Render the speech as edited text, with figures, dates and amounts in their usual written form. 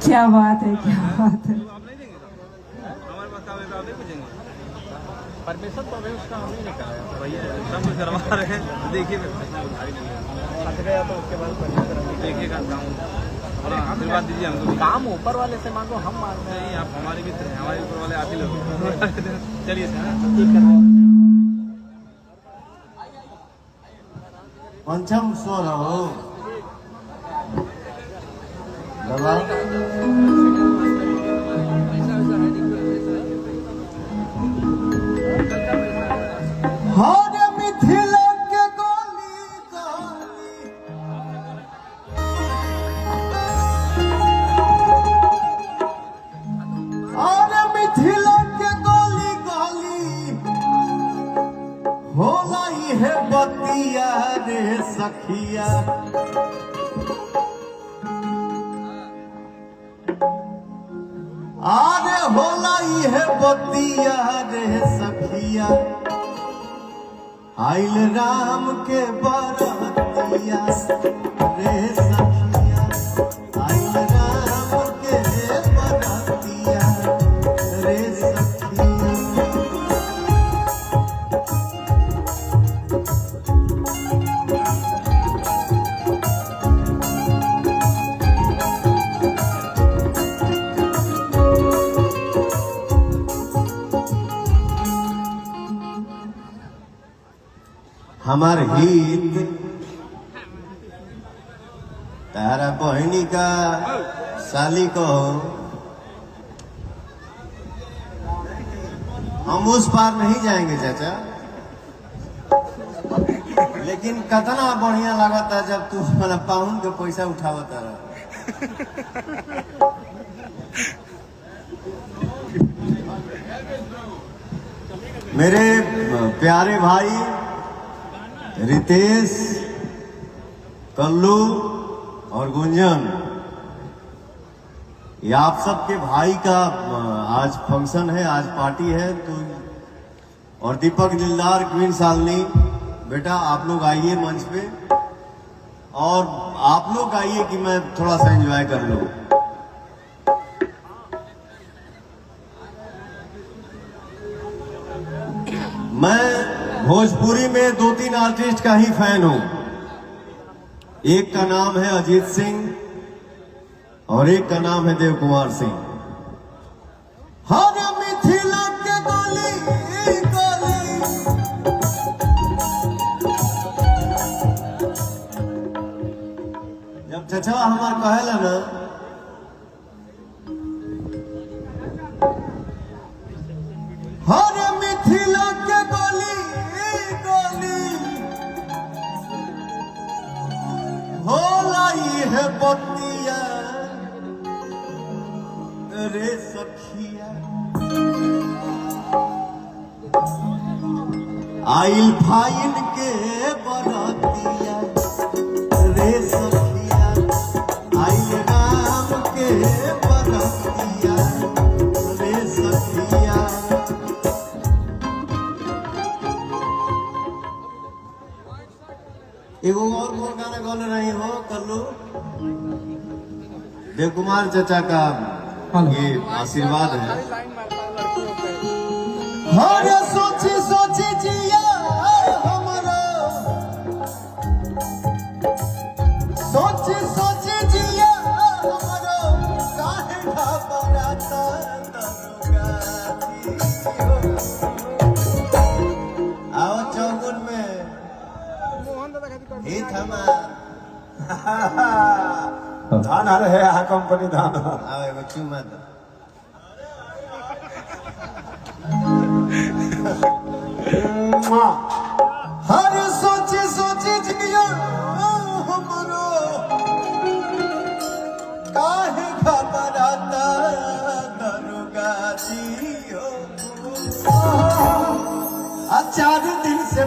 क्या बात है, क्या बात है। हमारे पास कागज आप नहीं पूछेंगे। परमिशन तो अभी उसका हम ही नहीं कहा है भैया, सब कुछ करवा रहे हैं। देखिए फंस गया तो उसके बाद देखिए काम आशीर्वाद दीजिए हमको। काम ऊपर वाले से मांगो, हम मांगते हैं। आप हमारे मित्र हैं, हमारे ऊपर वाले आप ही लोग। चलिए पंचम स्वर हो बाबा। हर मिथिला के गली गली हर मिथिला के गली गली होला है बतिया रे सखिया। आरे होला है बतिया रे सखिया। आइल राम के बरतिया रे सखिया। आइल राम के बरतिया रे सखिया। हमार हित तारा बहनी का साली को हम उस पार नहीं जाएंगे चाचा, लेकिन कितना बढ़िया लगता जब तू हमारा पाउन के पैसा उठावता रहा। मेरे प्यारे भाई रितेश, कल्लू और गुंजन, ये आप सबके भाई का आज फंक्शन है, आज पार्टी है। तो और दीपक दिलदार, क्वीन सालनी, बेटा आप लोग आइए मंच पे और आप लोग आइए कि मैं थोड़ा सा एंजॉय कर लूं। मैं भोजपुरी में 2-3 आर्टिस्ट का ही फैन हूं। एक का नाम है अजीत सिंह और एक का नाम है देव कुमार सिंह। हर मिथिला के गली गली जब चचा हमार कहेला ना हर मिथिला के गली गली होला है बतिया रे सखिया। आइल फाइन के बरतिया रे सखिया। आइल राम के बरतिया रे सखिया। एगो और गाना गाने रही हो कल्लू, देव कुमार चाचा का ये आशीर्वाद है। हर सोची सोची जिया हमारा, सोची सोची जिया हमारा, काहे घबराता दरोगा जी। आओ चौगुन में ही थमा धान आ रहे हैं कंपनी धान। आवे बच्चू मत हर सोचे सोचे जिया हमरो, काहे घबराता दरोगा जी हो। 4 दिन से